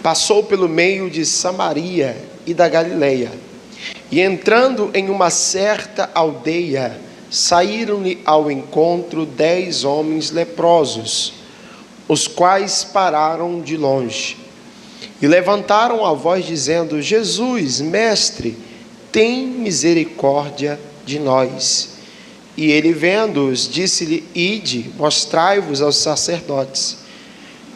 passou pelo meio de Samaria e da Galileia. E entrando em uma certa aldeia, saíram-lhe ao encontro 10 homens leprosos, os quais pararam de longe. E levantaram a voz dizendo: Jesus, mestre, tem misericórdia de nós. E ele, vendo-os, disse-lhe: Ide, mostrai-vos aos sacerdotes.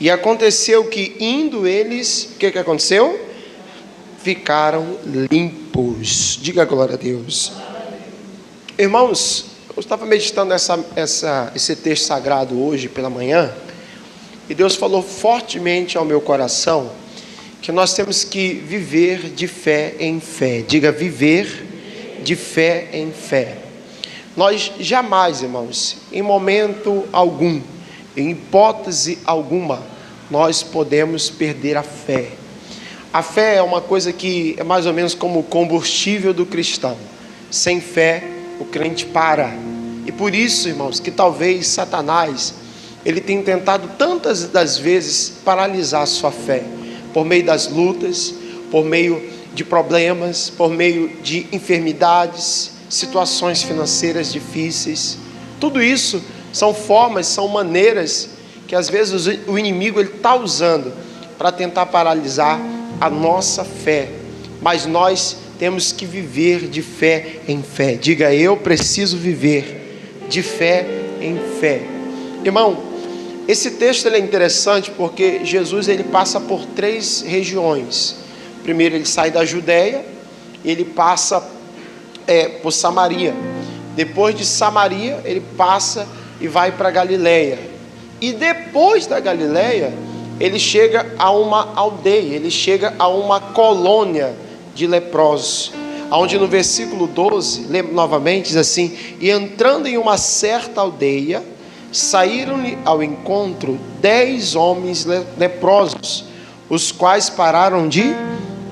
E aconteceu que, indo eles, o que aconteceu? Ficaram limpos. Diga glória a Deus. Irmãos, eu estava meditando esse texto sagrado hoje pela manhã, e Deus falou fortemente ao meu coração que nós temos que viver de fé em fé. Diga: viver de fé em fé. Nós jamais, irmãos, em momento algum, em hipótese alguma, nós podemos perder a fé. A fé é uma coisa que é mais ou menos como o combustível do cristão. Sem fé, o crente para. E por isso, irmãos, que talvez Satanás, ele tem tentado tantas das vezes paralisar a sua fé, por meio das lutas, por meio de problemas, por meio de enfermidades, situações financeiras difíceis. Tudo isso são formas, são maneiras que às vezes o inimigo está usando para tentar paralisar a nossa fé. Mas nós temos que viver de fé em fé. Diga: eu preciso viver de fé em fé. Irmão, esse texto ele é interessante porque Jesus ele passa por 3 regiões. Primeiro ele sai da Judéia, ele passa por Samaria. Depois de Samaria ele passa e vai para Galileia. E depois da Galileia ele chega a uma aldeia, ele chega a uma colônia de leprosos, onde no versículo 12, lembra novamente, diz assim: e entrando em uma certa aldeia, saíram-lhe ao encontro 10 homens leprosos, os quais pararam de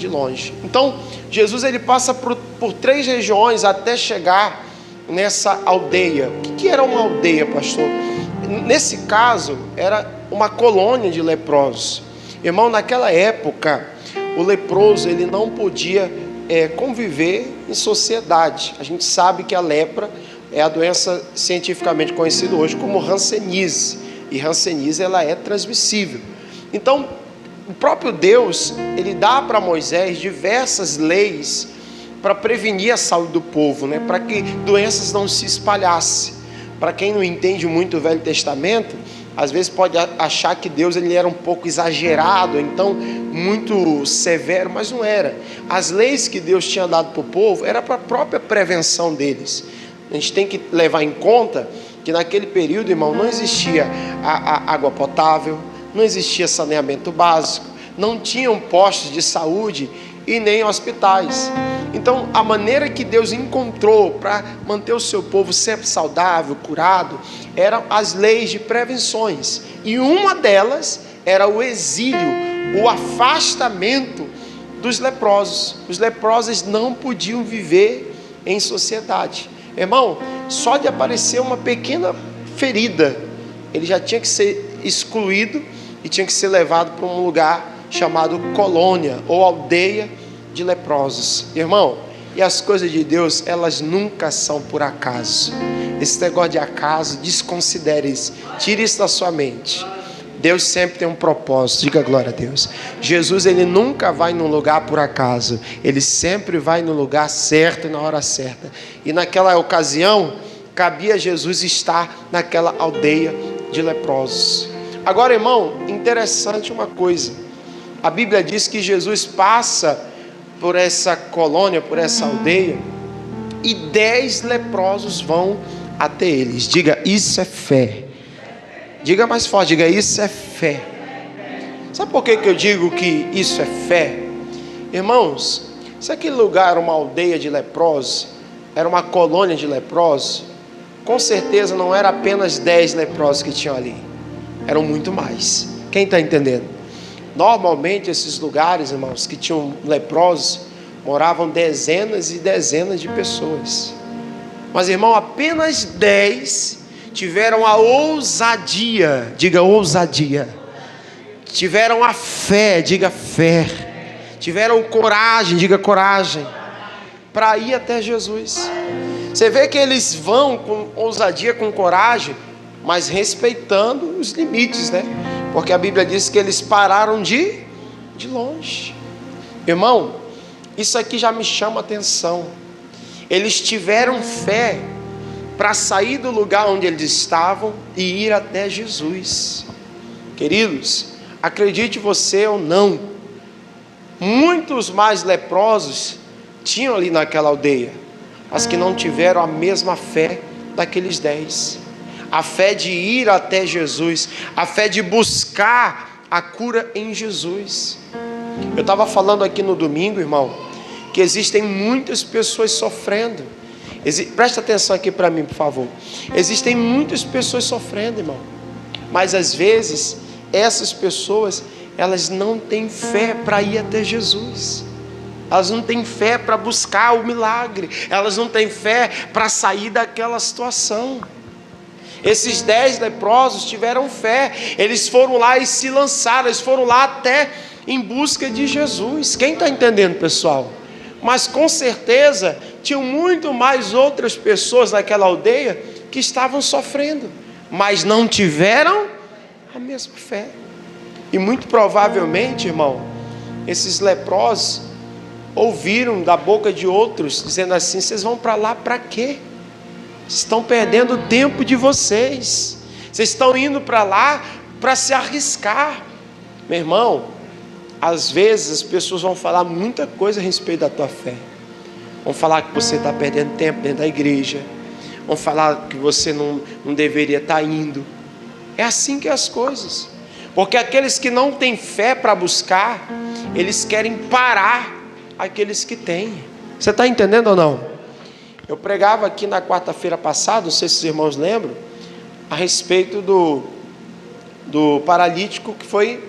longe. Então, Jesus ele passa por 3 regiões até chegar nessa aldeia. O que era uma aldeia, pastor? Nesse caso, era uma colônia de leprosos. Irmão, naquela época, o leproso ele não podia conviver em sociedade. A gente sabe que a lepra é a doença cientificamente conhecida hoje como hanseníase, e hanseníase ela é transmissível. Então, o próprio Deus, ele dá para Moisés diversas leis para prevenir a saúde do povo, né? Para que doenças não se espalhassem. Para quem não entende muito o Velho Testamento, às vezes pode achar que Deus ele era um pouco exagerado, então muito severo, mas não era. As leis que Deus tinha dado para o povo era para a própria prevenção deles. A gente tem que levar em conta que naquele período, irmão, não existia a água potável, não existia saneamento básico, não tinham postos de saúde e nem hospitais. Então, a maneira que Deus encontrou para manter o seu povo sempre saudável, curado, eram as leis de prevenções. E uma delas era o exílio, o afastamento dos leprosos. Os leprosos não podiam viver em sociedade. Irmão, só de aparecer uma pequena ferida, ele já tinha que ser excluído e tinha que ser levado para um lugar chamado colônia ou aldeia de leprosos. Irmão, e as coisas de Deus, elas nunca são por acaso. Esse negócio de acaso, desconsidere isso, tire isso da sua mente. Deus sempre tem um propósito. Diga glória a Deus. Jesus ele nunca vai num lugar por acaso, ele sempre vai no lugar certo e na hora certa. E naquela ocasião cabia a Jesus estar naquela aldeia de leprosos. Agora, irmão, interessante uma coisa, a Bíblia diz que Jesus passa por essa colônia, por essa aldeia, e 10 leprosos vão até eles. Diga: isso é fé. Diga mais forte, diga: isso é fé. Sabe por que eu digo que isso é fé? Irmãos, se aquele lugar era uma aldeia de leprosos, era uma colônia de leprosos, com certeza não era apenas 10 leprosos que tinham ali, eram muito mais. Quem está entendendo? Normalmente esses lugares, irmãos, que tinham leprosos, moravam dezenas e dezenas de pessoas. Mas, irmão, apenas 10 tiveram a ousadia, diga ousadia, tiveram a fé, diga fé, tiveram coragem, diga coragem, para ir até Jesus. Você vê que eles vão com ousadia, com coragem, mas respeitando os limites, né? Porque a Bíblia diz que eles pararam de longe. Irmão, isso aqui já me chama a atenção. Eles tiveram fé para sair do lugar onde eles estavam e ir até Jesus. Queridos, acredite você ou não, muitos mais leprosos tinham ali naquela aldeia, mas que não tiveram a mesma fé daqueles 10. A fé de ir até Jesus, a fé de buscar a cura em Jesus. Eu estava falando aqui no domingo, irmão, que existem muitas pessoas sofrendo. Presta atenção aqui para mim, por favor. Existem muitas pessoas sofrendo, irmão, mas às vezes essas pessoas, elas não têm fé para ir até Jesus. Elas não têm fé para buscar o milagre. Elas não têm fé para sair daquela situação. Esses 10 leprosos tiveram fé. Eles foram lá e se lançaram. Eles foram lá até em busca de Jesus. Quem está entendendo, pessoal? Mas com certeza tinham muito mais outras pessoas naquela aldeia que estavam sofrendo, mas não tiveram a mesma fé. E muito provavelmente, irmão, esses leprosos ouviram da boca de outros dizendo assim: vocês vão para lá para quê? Vocês estão perdendo o tempo de vocês. Vocês estão indo para lá para se arriscar. Meu irmão, às vezes as pessoas vão falar muita coisa a respeito da tua fé. Vão falar que você está perdendo tempo dentro da igreja. Vão falar que você não deveria estar indo. É assim que é as coisas. Porque aqueles que não têm fé para buscar, eles querem parar aqueles que têm. Você está entendendo ou não? Eu pregava aqui na quarta-feira passada, não sei se os irmãos lembram, a respeito do paralítico que foi,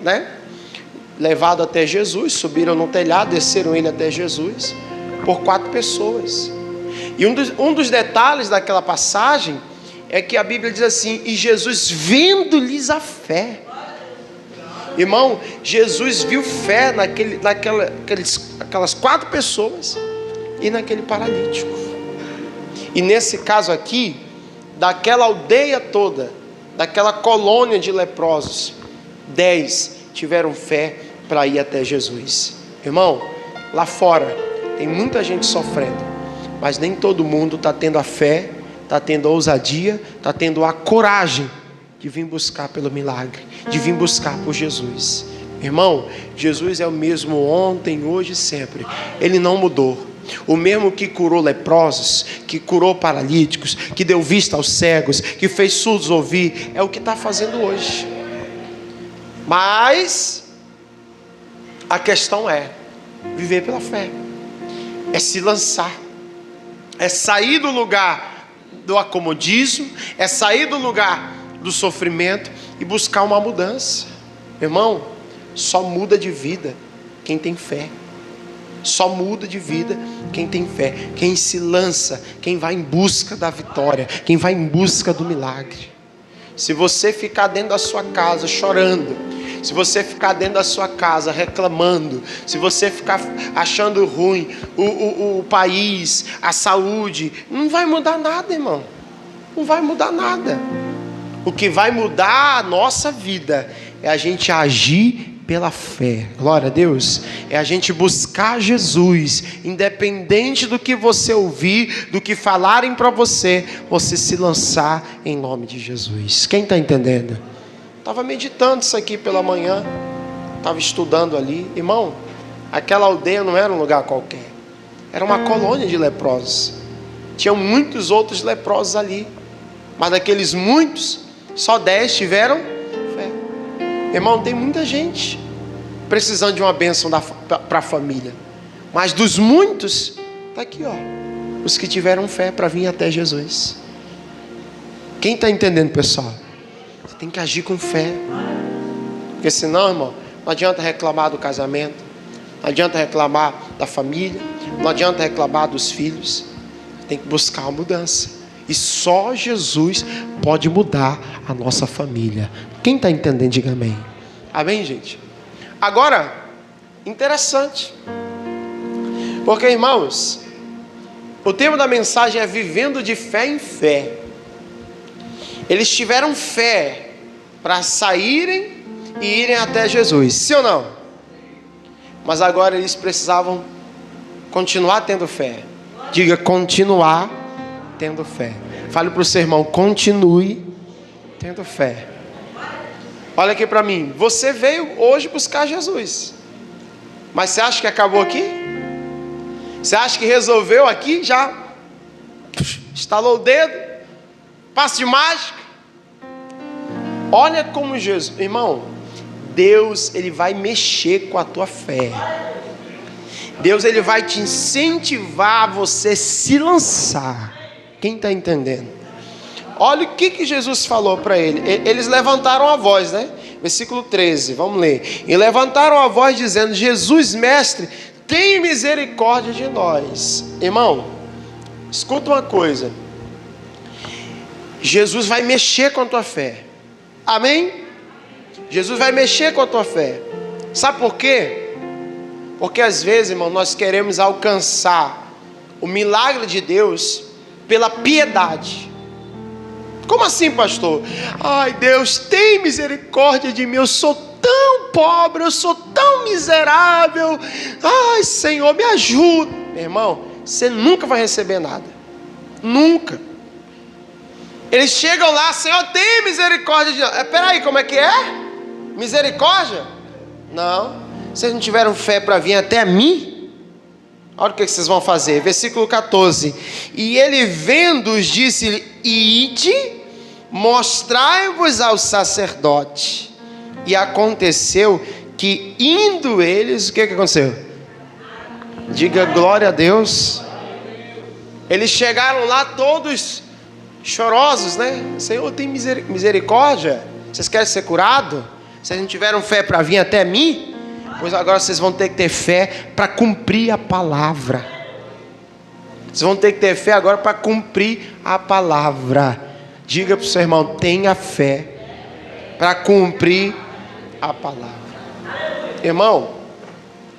levado até Jesus. Subiram no telhado, desceram ele até Jesus, por 4 pessoas. E um dos detalhes daquela passagem é que a Bíblia diz assim: e Jesus vendo-lhes a fé. Irmão, Jesus viu fé naquelas 4 pessoas e naquele paralítico. E nesse caso aqui, daquela aldeia toda, daquela colônia de leprosos, 10 tiveram fé para ir até Jesus. Irmão, lá fora tem muita gente sofrendo, mas nem todo mundo está tendo a fé, está tendo a ousadia, está tendo a coragem de vir buscar pelo milagre, de vir buscar por Jesus. Irmão, Jesus é o mesmo ontem, hoje e sempre. Ele não mudou. O mesmo que curou leprosos, que curou paralíticos, que deu vista aos cegos, que fez surdos ouvir, é o que está fazendo hoje. Mas a questão é viver pela fé, é se lançar, é sair do lugar do acomodismo, é sair do lugar do sofrimento e buscar uma mudança. Irmão, só muda de vida quem tem fé. Só muda de vida quem tem fé, quem se lança, quem vai em busca da vitória, quem vai em busca do milagre. Se você ficar dentro da sua casa chorando, se você ficar dentro da sua casa reclamando, se você ficar achando ruim o país, a saúde, não vai mudar nada, irmão. Não vai mudar nada. O que vai mudar a nossa vida é a gente agir pela fé. Glória a Deus. É a gente buscar Jesus, independente do que você ouvir, do que falarem para você, você se lançar em nome de Jesus. Quem está entendendo? Estava meditando isso aqui pela manhã, estava estudando ali. Irmão, aquela aldeia não era um lugar qualquer, era uma colônia de leprosos. Tinham muitos outros leprosos ali, mas daqueles muitos, só 10 tiveram fé. Irmão, tem muita gente precisando de uma bênção para a família, mas dos muitos, está aqui, ó, os que tiveram fé para vir até Jesus. Quem está entendendo, pessoal? Você tem que agir com fé, porque senão, irmão, não adianta reclamar do casamento, não adianta reclamar da família, não adianta reclamar dos filhos. Tem que buscar uma mudança, e só Jesus pode mudar a nossa família. Quem está entendendo, diga amém. Amém, gente? Agora, interessante, porque, irmãos, o tema da mensagem é vivendo de fé em fé. Eles tiveram fé para saírem e irem até Jesus, sim ou não? Mas agora eles precisavam continuar tendo fé. Diga, continuar tendo fé. Fale para o seu irmão, continue tendo fé. Olha aqui para mim, você veio hoje buscar Jesus, mas você acha que acabou aqui? Você acha que resolveu aqui? Já estalou o dedo? Passe de mágica? Olha como Jesus, irmão, Deus, Ele vai mexer com a tua fé. Deus, Ele vai te incentivar a você se lançar. Quem está entendendo? Olha o que Jesus falou para ele. Eles levantaram a voz, né? Versículo 13, vamos ler. E levantaram a voz dizendo: Jesus, mestre, tem misericórdia de nós. Irmão, escuta uma coisa. Jesus vai mexer com a tua fé. Amém? Jesus vai mexer com a tua fé. Sabe por quê? Porque às vezes, irmão, nós queremos alcançar o milagre de Deus pela piedade. Como assim, pastor? Ai, Deus, tem misericórdia de mim, eu sou tão pobre, eu sou tão miserável. Ai, Senhor, me ajuda. Meu irmão, você nunca vai receber nada. Nunca. Eles chegam lá: Senhor, tem misericórdia de nós. Peraí, como é que é? Misericórdia? Não. Vocês não tiveram fé para vir até mim? Olha o que vocês vão fazer. Versículo 14. E ele vendo-os disse-lhe: ide, mostrai-vos ao sacerdote. E aconteceu que indo eles, o que aconteceu? Diga glória a Deus. Eles chegaram lá todos chorosos, né? Senhor, tem misericórdia? Vocês querem ser curados? Vocês não tiveram fé para vir até mim? Pois agora vocês vão ter que ter fé para cumprir a palavra. Vocês vão ter que ter fé agora para cumprir a palavra. Diga para o seu irmão: tenha fé para cumprir a palavra. Irmão,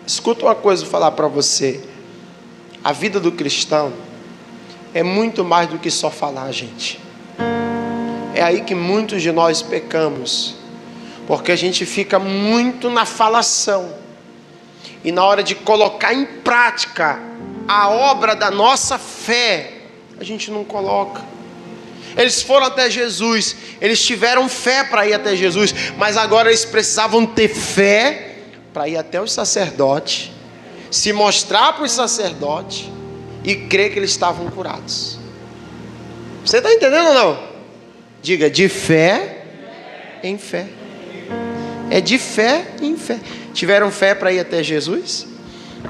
escuta uma coisa, vou falar para você. A vida do cristão é muito mais do que só falar, gente. É aí que muitos de nós pecamos, porque a gente fica muito na falação, e na hora de colocar em prática a obra da nossa fé, a gente não coloca. Eles foram até Jesus, eles tiveram fé para ir até Jesus, mas agora eles precisavam ter fé para ir até os sacerdotes, se mostrar para os sacerdotes e crer que eles estavam curados. Você está entendendo ou não? Diga, de fé em fé. É de fé em fé. Tiveram fé para ir até Jesus,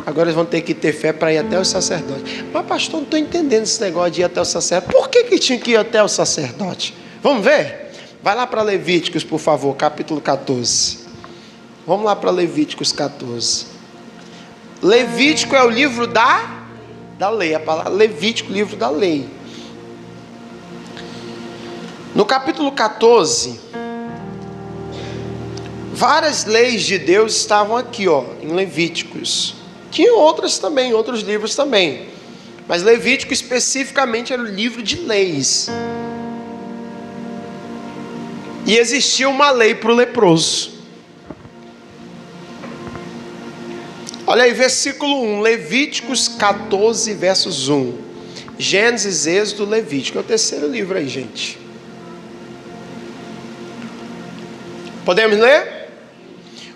agora eles vão ter que ter fé para ir até os sacerdotes. Mas pastor, não estou entendendo esse negócio de ir até o sacerdote. Por que tinha que ir até o sacerdote? Vamos ver? Vai lá para Levíticos, por favor, capítulo 14. Vamos lá para Levíticos 14. Levítico é o livro da lei. A palavra Levítico, livro da lei. No capítulo 14, várias leis de Deus estavam aqui, em Levíticos. Tinham outras também, outros livros também, mas Levítico especificamente era o livro de leis. E existia uma lei para o leproso. Olha aí, versículo 1, Levíticos 14, versos 1. Gênesis, Êxodo, Levítico. É o terceiro livro aí, gente. Podemos ler?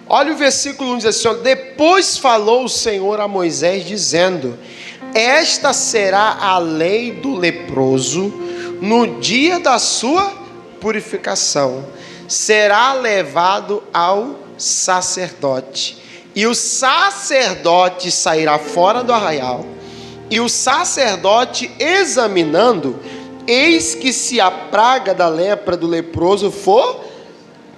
Olha o versículo 1, diz assim: depois falou o Senhor a Moisés, dizendo: esta será a lei do leproso no dia da sua purificação. Será levado ao sacerdote, e o sacerdote sairá fora do arraial, e o sacerdote examinando, eis que se a praga da lepra do leproso for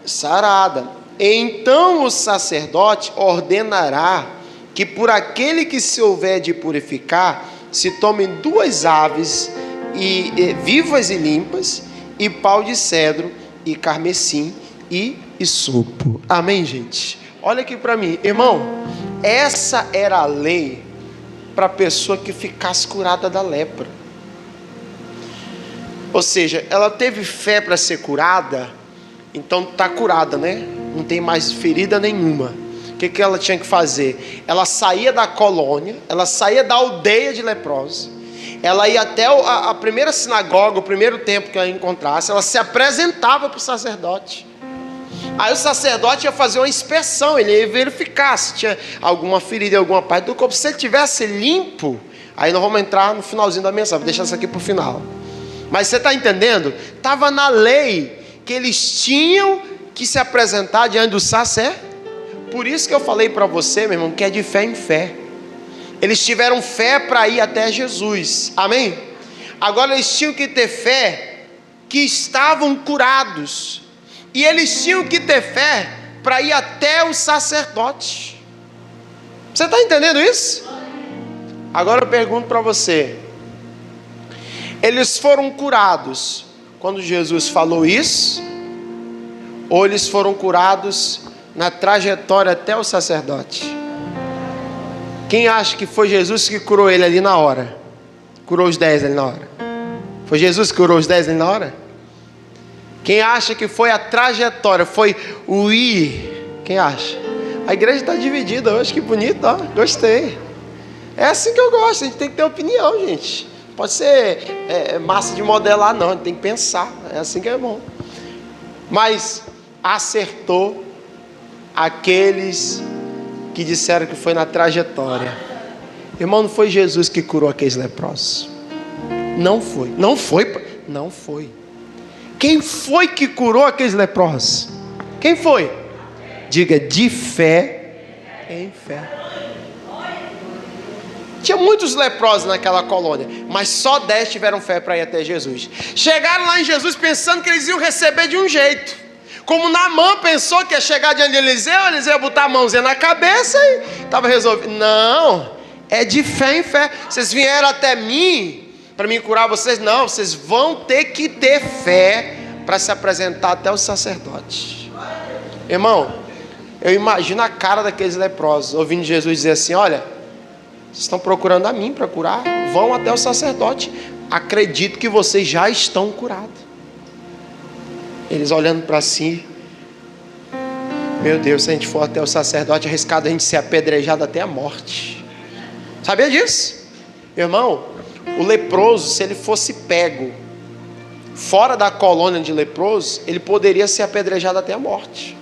sarada, então o sacerdote ordenará que por aquele que se houver de purificar, se tomem 2 aves vivas e limpas, e pau de cedro e carmesim, e e supo. Amém, gente? Olha aqui para mim, irmão. Essa era a lei para a pessoa que ficasse curada da lepra. Ou seja, ela teve fé para ser curada, então está curada, né? Não tem mais ferida nenhuma. O que ela tinha que fazer? Ela saía da colônia, ela saía da aldeia de leprosos, ela ia até a primeira sinagoga, o primeiro templo que ela encontrasse, ela se apresentava para o sacerdote. Aí o sacerdote ia fazer uma inspeção, ele ia verificar se tinha alguma ferida em alguma parte do corpo. Se ele tivesse limpo, aí nós vamos entrar no finalzinho da mensagem, vou deixar isso aqui para o final. Mas você está entendendo? Estava na lei que eles tinham que se apresentar diante do sacerdote. Por isso que eu falei para você, meu irmão, que é de fé em fé. Eles tiveram fé para ir até Jesus, amém? Agora eles tinham que ter fé que estavam curados. E eles tinham que ter fé para ir até o sacerdote. Você está entendendo isso? Agora eu pergunto para você. Eles foram curados quando Jesus falou isso? Ou eles foram curados na trajetória até o sacerdote? Quem acha que foi Jesus que curou ele ali na hora? Curou os 10 ali na hora? Foi Jesus que curou os 10 ali na hora? Quem acha que foi a trajetória, foi o ir? Quem acha? A igreja está dividida hoje, que bonito, ó, gostei. É assim que eu gosto, a gente tem que ter opinião, gente. Pode ser massa de modelar, não, a gente tem que pensar, é assim que é bom. Mas acertou aqueles que disseram que foi na trajetória. Irmão, não foi Jesus que curou aqueles leprosos. Não foi. Não foi. Não foi. Quem foi que curou aqueles leprosos? Quem foi? Diga, de fé em fé. Tinha muitos leprosos naquela colônia, mas só 10 tiveram fé para ir até Jesus. Chegaram lá em Jesus pensando que eles iam receber de um jeito. Como Naamã pensou que ia chegar diante de Eliseu, Eliseu ia botar a mãozinha na cabeça e estava resolvido. Não, é de fé em fé. Vocês vieram até mim para me curar vocês? Não, vocês vão ter que ter fé para se apresentar até o sacerdote. Irmão, eu imagino a cara daqueles leprosos, ouvindo Jesus dizer assim: olha, vocês estão procurando a mim para curar? Vão até o sacerdote. Acredito que vocês já estão curados. Eles olhando para si: meu Deus, se a gente for até o sacerdote, é arriscado a gente ser apedrejado até a morte. Sabia disso? Irmão, o leproso, se ele fosse pego fora da colônia de leprosos, ele poderia ser apedrejado até a morte.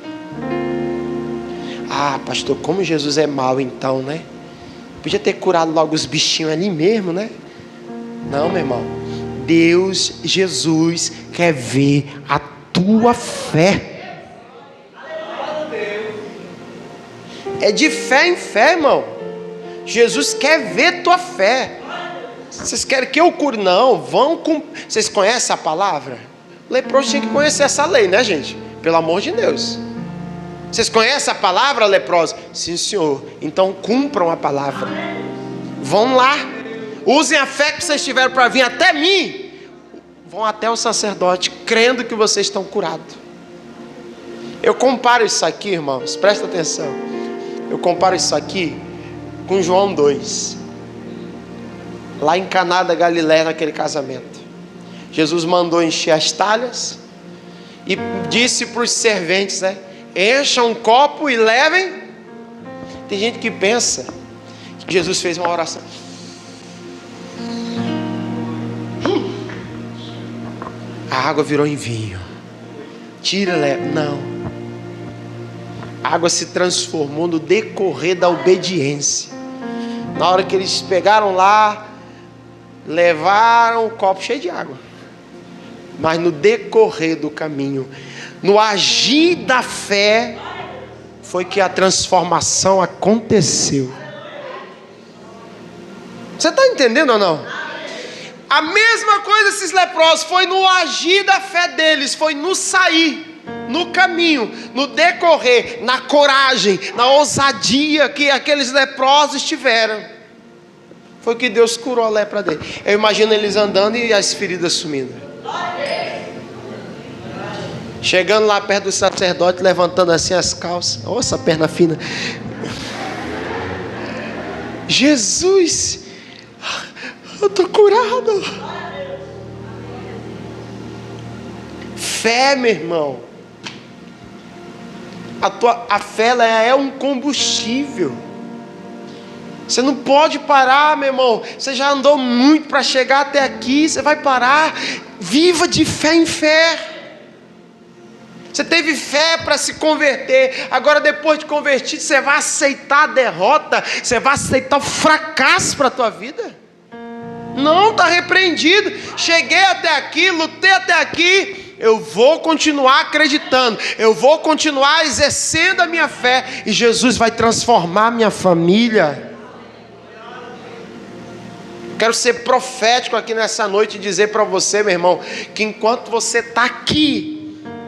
Ah, pastor, como Jesus é mau então, né? Podia ter curado logo os bichinhos ali mesmo, né? Não, meu irmão. Deus, Jesus, quer ver a tua fé. É de fé em fé, irmão. Jesus quer ver tua fé. Vocês querem que eu cure? Não, vão com... Vocês conhecem a palavra? O leproso tinha que conhecer essa lei, né, gente? Pelo amor de Deus. Vocês conhecem a palavra, leproso? Sim, senhor. Então cumpram a palavra. Vão lá. Usem a fé que vocês tiveram para vir até mim. Vão até o sacerdote, crendo que vocês estão curados. Eu comparo isso aqui, irmãos, presta atenção. Eu comparo isso aqui com João 2. Lá em Caná da Galileia, naquele casamento. Jesus mandou encher as talhas e disse para os serventes, né? Encham um copo e levem. Tem gente que pensa que Jesus fez uma oração. A água virou em vinho. Tira, leva. Não. A água se transformou no decorrer da obediência. Na hora que eles pegaram lá, levaram o copo cheio de água. Mas no decorrer do caminho, no agir da fé, foi que a transformação aconteceu. Você está entendendo ou não? A mesma coisa esses leprosos, foi no agir da fé deles, foi no sair, no caminho, no decorrer, na coragem, na ousadia que aqueles leprosos tiveram. Foi que Deus curou a lepra dele. Eu imagino eles andando e as feridas sumindo. Chegando lá perto do sacerdote, levantando assim as calças. Olha essa perna fina. Jesus, eu estou curado. Fé, meu irmão. A fé, ela é um combustível. Você não pode parar, meu irmão. Você já andou muito para chegar até aqui. Você vai parar? Viva de fé em fé. Você teve fé para se converter. Agora, depois de convertido, você vai aceitar a derrota. Você vai aceitar o fracasso para a tua vida. Não, está repreendido. Cheguei até aqui, lutei até aqui. Eu vou continuar acreditando. Eu vou continuar exercendo a minha fé. E Jesus vai transformar a minha família. Quero ser profético aqui nessa noite e dizer para você, meu irmão, que enquanto você está aqui,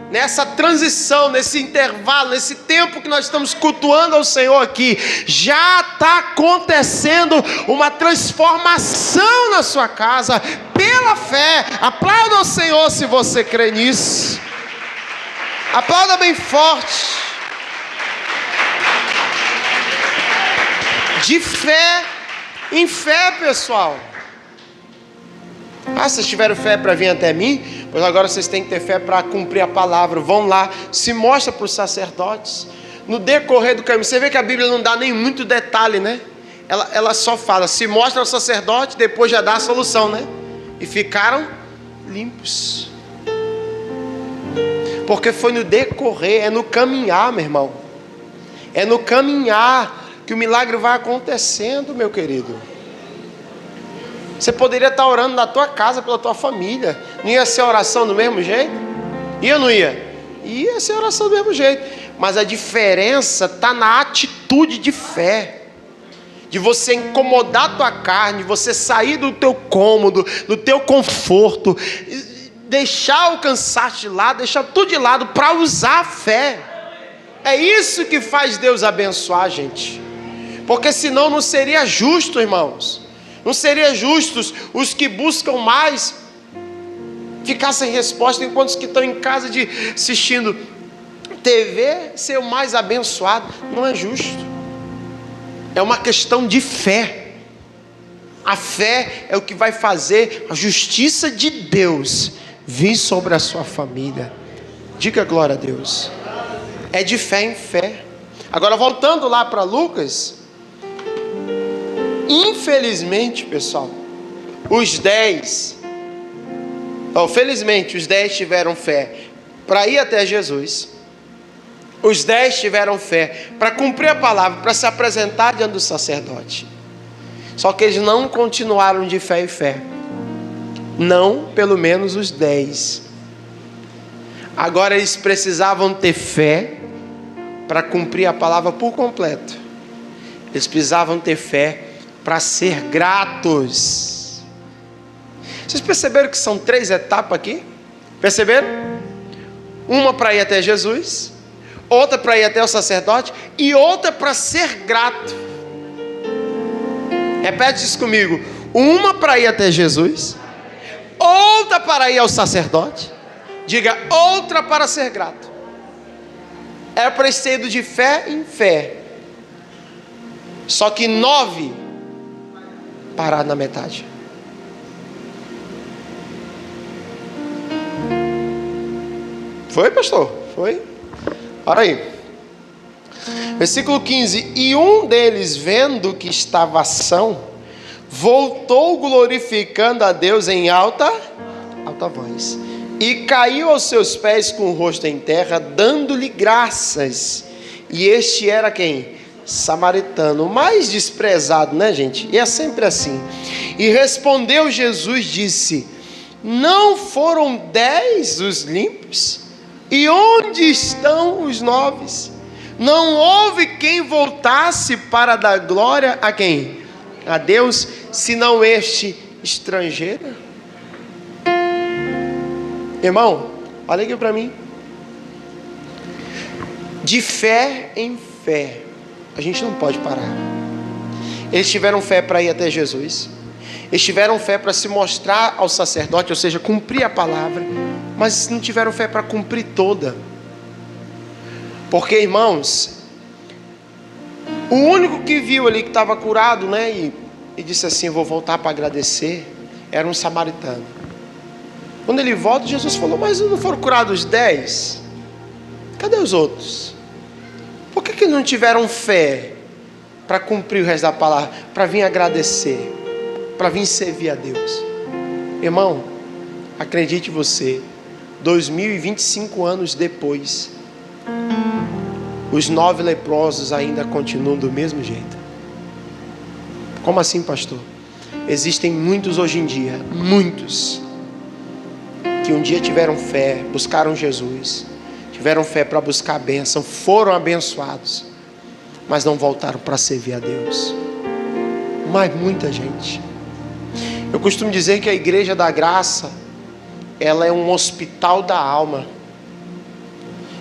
nessa transição, nesse intervalo, nesse tempo que nós estamos cultuando ao Senhor aqui, já está acontecendo uma transformação na sua casa, pela fé. Aplauda ao Senhor se você crê nisso. Aplauda bem forte. De fé em fé, pessoal. Vocês tiveram fé para vir até mim? Pois agora vocês têm que ter fé para cumprir a palavra. Vão lá, se mostra para os sacerdotes. No decorrer do caminho, você vê que a Bíblia não dá nem muito detalhe, né? Ela só fala, se mostra ao sacerdote, depois já dá a solução, né? E ficaram limpos. Porque foi no decorrer, é no caminhar, meu irmão. É no caminhar que o milagre vai acontecendo, meu querido. Você poderia estar orando na tua casa pela tua família. Não ia ser oração do mesmo jeito? Ia ou não ia? Ia ser oração do mesmo jeito. Mas a diferença está na atitude de fé. De você incomodar a tua carne, de você sair do teu cômodo, do teu conforto, deixar o cansaço de lado, deixar tudo de lado para usar a fé. É isso que faz Deus abençoar a gente. Porque senão não seria justo, irmãos. Não seria justo os que buscam mais ficar sem resposta, enquanto os que estão em casa assistindo TV ser o mais abençoado. Não é justo. É uma questão de fé. A fé é o que vai fazer a justiça de Deus vir sobre a sua família. Diga glória a Deus. É de fé em fé. Agora voltando lá para Lucas. Infelizmente, pessoal, felizmente os 10 tiveram fé para ir até Jesus. Os 10 tiveram fé para cumprir a palavra, para se apresentar diante do sacerdote. Só que eles não continuaram de fé em fé. Não, pelo menos os 10. Agora eles precisavam ter fé para cumprir a palavra por completo. Eles precisavam ter fé para ser gratos. Vocês perceberam que são 3 etapas aqui? Perceberam? Uma para ir até Jesus, outra para ir até o sacerdote e outra para ser grato. Repete isso comigo. Uma para ir até Jesus, outra para ir ao sacerdote. Diga, outra para ser grato. É para ser ido de fé em fé. Só que 9 parar na metade. Foi, pastor? Foi? Olha aí. Versículo 15. E um deles, vendo que estava ação, voltou glorificando a Deus em alta voz. E caiu aos seus pés com o rosto em terra, dando-lhe graças. E este era quem? Samaritano, o mais desprezado, né, gente? E é sempre assim. E respondeu Jesus, disse: não foram 10 os limpos? E onde estão os 9? Não houve quem voltasse para dar glória a quem? A Deus, senão este estrangeiro? Irmão, olha aqui para mim. De fé em fé, a gente não pode parar. Eles tiveram fé para ir até Jesus. Eles tiveram fé para se mostrar ao sacerdote, ou seja, cumprir a palavra, mas não tiveram fé para cumprir toda. Porque, irmãos, o único que viu ali que estava curado, né, e disse assim: eu vou voltar para agradecer, era um samaritano. Quando ele volta, Jesus falou: mas não foram curados os 10? Cadê os outros? Por que não tiveram fé para cumprir o resto da palavra, para vir agradecer, para vir servir a Deus? Irmão, acredite você, 2025 anos depois, os 9 leprosos ainda continuam do mesmo jeito. Como assim, pastor? Existem muitos hoje em dia, muitos, que um dia tiveram fé, buscaram Jesus, tiveram fé para buscar a bênção, foram abençoados, mas não voltaram para servir a Deus. Mas muita gente. Eu costumo dizer que a Igreja da Graça, ela é um hospital da alma.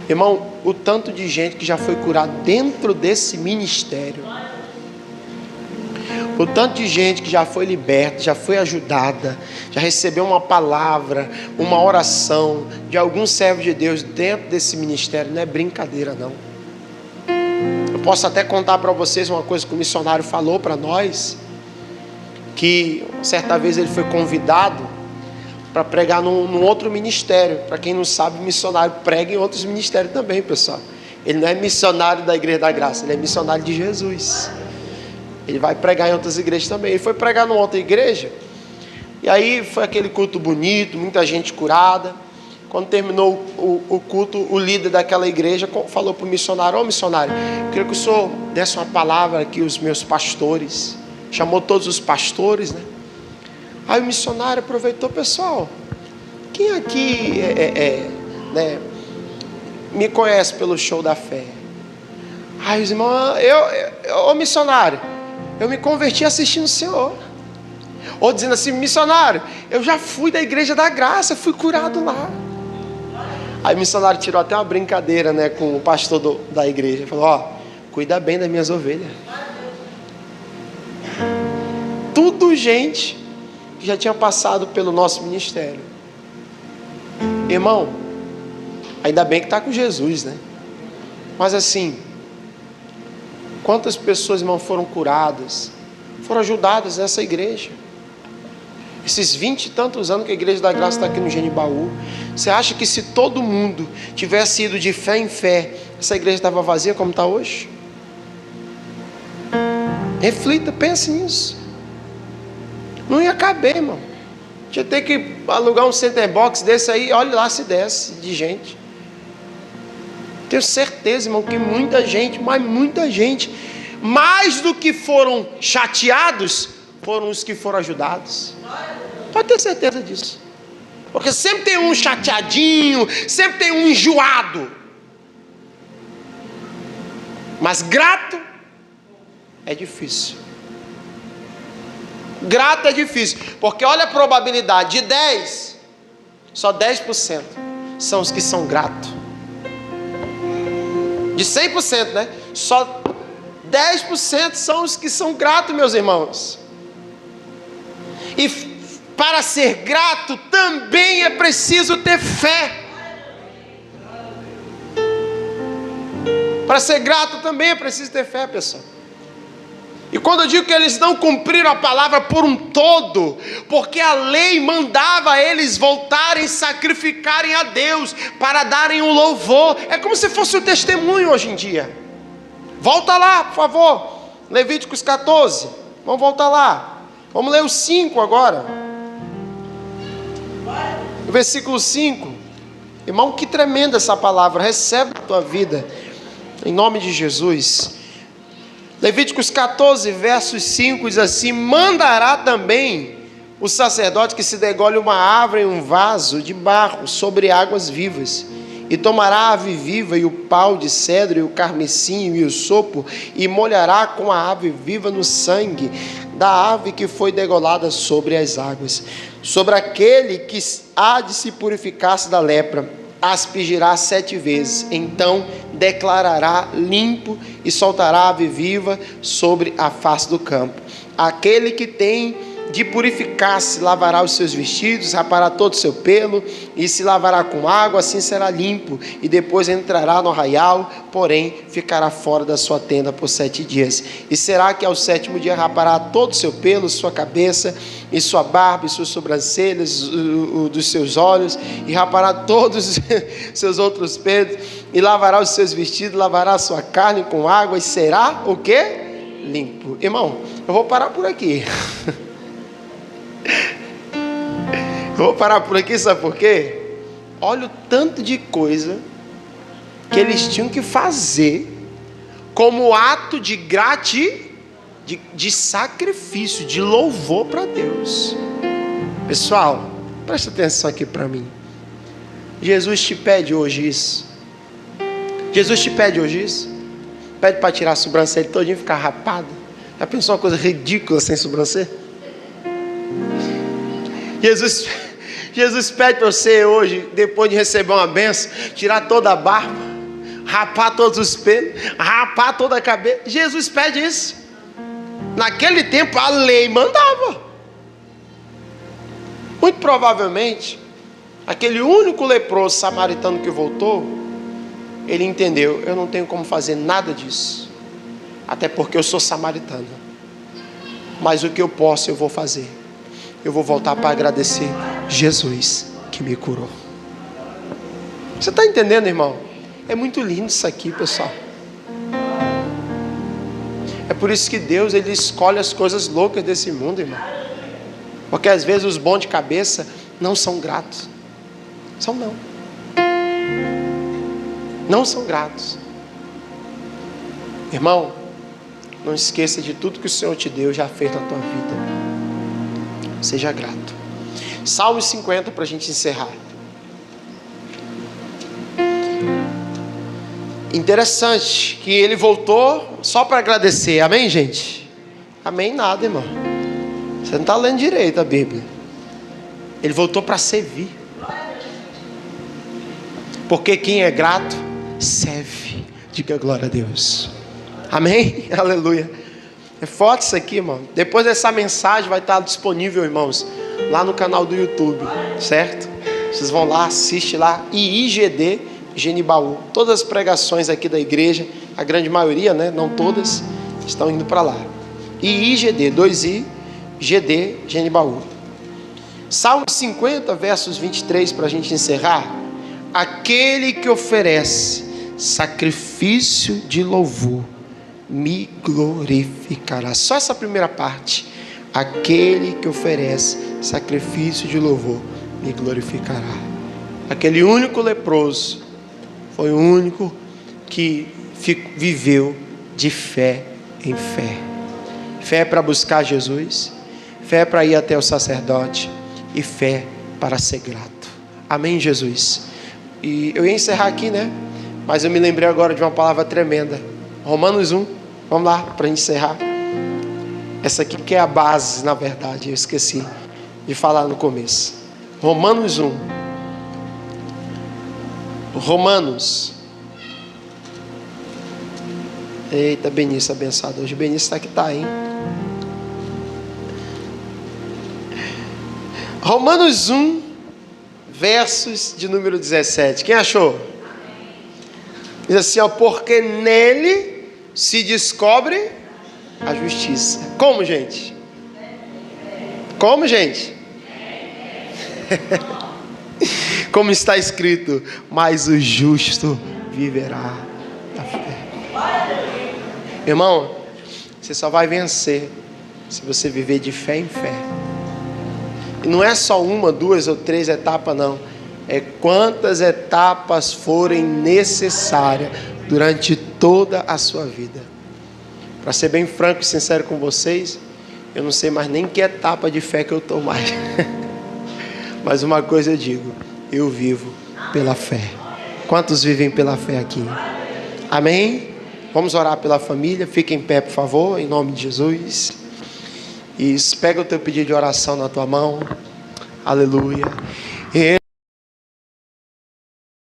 Irmão, o tanto de gente que já foi curada dentro desse ministério, o tanto de gente que já foi liberta, já foi ajudada, já recebeu uma palavra, uma oração de algum servo de Deus dentro desse ministério, não é brincadeira não. Eu posso até contar para vocês uma coisa que o missionário falou para nós, que certa vez ele foi convidado para pregar num outro ministério. Para quem não sabe, missionário prega em outros ministérios também, pessoal. Ele não é missionário da Igreja da Graça, ele é missionário de Jesus. Ele vai pregar em outras igrejas também. Ele foi pregar numa outra igreja, e aí foi aquele culto bonito, muita gente curada. Quando terminou o culto, o líder daquela igreja falou para o missionário: ô missionário, eu queria que o senhor desse uma palavra aqui aos meus pastores. Chamou todos os pastores, né? Aí o missionário aproveitou: pessoal, quem aqui né, me conhece pelo show da fé? Aí os irmãos: ô missionário, eu me converti assistindo o senhor. Ou dizendo assim: missionário, eu já fui da Igreja da Graça, fui curado lá. Aí o missionário tirou até uma brincadeira, né, com o pastor da igreja. Falou: ó, cuida bem das minhas ovelhas. Tudo gente que já tinha passado pelo nosso ministério. Irmão, ainda bem que está com Jesus, né? Mas assim, quantas pessoas, irmão, foram curadas, foram ajudadas nessa igreja? Esses 20 e tantos anos que a Igreja da Graça está aqui no Genibaú. Você acha que se todo mundo tivesse ido de fé em fé, essa igreja estava vazia como está hoje? Reflita, pense nisso. Não ia caber, irmão. Tinha ter que alugar um center box desse aí, olha lá se desce de gente. Tenho certeza, irmão, que muita gente, mas muita gente, mais do que foram chateados, foram os que foram ajudados. Pode ter certeza disso. Porque sempre tem um chateadinho, sempre tem um enjoado. Mas grato é difícil. Grato é difícil. Porque olha a probabilidade, de 10, só 10% são os que são gratos. De 100%, né? Só 10% são os que são gratos, meus irmãos. E para ser grato também é preciso ter fé. Para ser grato também é preciso ter fé, pessoal. E quando eu digo que eles não cumpriram a palavra por um todo, porque a lei mandava eles voltarem, sacrificarem a Deus, para darem um louvor. É como se fosse um testemunho hoje em dia. Volta lá, por favor. Levíticos 14. Vamos voltar lá. Vamos ler o 5 agora. O versículo 5. Irmão, que tremenda essa palavra. Recebe a tua vida, em nome de Jesus. Levíticos 14, versos 5 diz assim: mandará também o sacerdote que se degole uma árvore em um vaso de barro sobre águas vivas, e tomará a ave viva e o pau de cedro e o carmesim e o sopo, e molhará com a ave viva no sangue da ave que foi degolada sobre as águas. Sobre aquele que há de se purificar-se da lepra, aspergirá 7 vezes, então declarará limpo e soltará a ave viva sobre a face do campo. Aquele que tem de purificar-se, lavará os seus vestidos, rapará todo o seu pelo, e se lavará com água, assim será limpo, e depois entrará no arraial, porém ficará fora da sua tenda por 7 dias. E será que ao 7º dia rapará todo o seu pelo, sua cabeça, e sua barba, e suas sobrancelhas, dos seus olhos, e rapará todos os seus outros pelos, e lavará os seus vestidos, lavará a sua carne com água, e será o quê? Limpo. Irmão, eu vou parar por aqui. Eu vou parar por aqui, sabe por quê? Olha o tanto de coisa que eles tinham que fazer como ato de de sacrifício, de louvor para Deus. Pessoal, presta atenção aqui para mim. Jesus te pede hoje isso. Jesus te pede hoje isso. Pede para tirar a sobrancelha todinha e ficar rapado. Já pensou uma coisa ridícula sem sobrancelha? Jesus pede para você hoje, depois de receber uma benção, tirar toda a barba, rapar todos os pelos, rapar toda a cabeça. Jesus pede isso. Naquele tempo a lei mandava. Muito provavelmente, aquele único leproso samaritano que voltou, ele entendeu: eu não tenho como fazer nada disso, até porque eu sou samaritano, mas o que eu posso eu vou fazer. Eu vou voltar para agradecer Jesus que me curou. Você está entendendo, irmão? É muito lindo isso aqui, pessoal. É por isso que Deus, Ele escolhe as coisas loucas desse mundo, irmão. Porque às vezes os bons de cabeça não são gratos. Não são gratos. Irmão, não esqueça de tudo que o Senhor te deu, já fez na tua vida. Seja grato. Salmo 50 para a gente encerrar. Interessante que ele voltou só para agradecer. Amém, gente? Amém nada, irmão. Você não está lendo direito a Bíblia. Ele voltou para servir. Porque quem é grato, serve. Diga glória a Deus. Amém? Aleluia. É forte isso aqui, irmão. Depois dessa mensagem vai estar disponível, irmãos, lá no canal do YouTube, certo? Vocês vão lá, assiste lá, IGD Genibaú. Todas as pregações aqui da igreja, a grande maioria, né? Não todas, estão indo para lá. IGD, 2I, GD Genibaú. Salmo 50, versos 23, para a gente encerrar. Aquele que oferece sacrifício de louvor me glorificará. Só essa primeira parte. Aquele que oferece sacrifício de louvor me glorificará. Aquele único leproso foi o único que viveu de fé em fé. Fé para buscar Jesus, fé para ir até o sacerdote e fé para ser grato. Amém, Jesus? E eu ia encerrar aqui, né? Mas eu me lembrei agora de uma palavra tremenda. Romanos 1, vamos lá para encerrar. Essa aqui que é a base, na verdade, eu esqueci de falar no começo. Romanos 1. Romanos. Eita, Benício abençoado. Hoje Benício está que está, hein? Romanos 1, versos de número 17. Quem achou? Diz assim, ó, porque nele se descobre a justiça. Como, gente? Como, gente? Como está escrito, mas o justo viverá da fé. Irmão, você só vai vencer se você viver de fé em fé. E não é só 1, 2 ou 3 etapas, não. É quantas etapas forem necessárias durante toda a sua vida. Para ser bem franco e sincero com vocês, eu não sei mais nem que etapa de fé que eu estou mais. Mas uma coisa eu digo, eu vivo pela fé. Quantos vivem pela fé aqui? Amém? Vamos orar pela família. Fique em pé, por favor, em nome de Jesus. Isso, pega o teu pedido de oração na tua mão. Aleluia.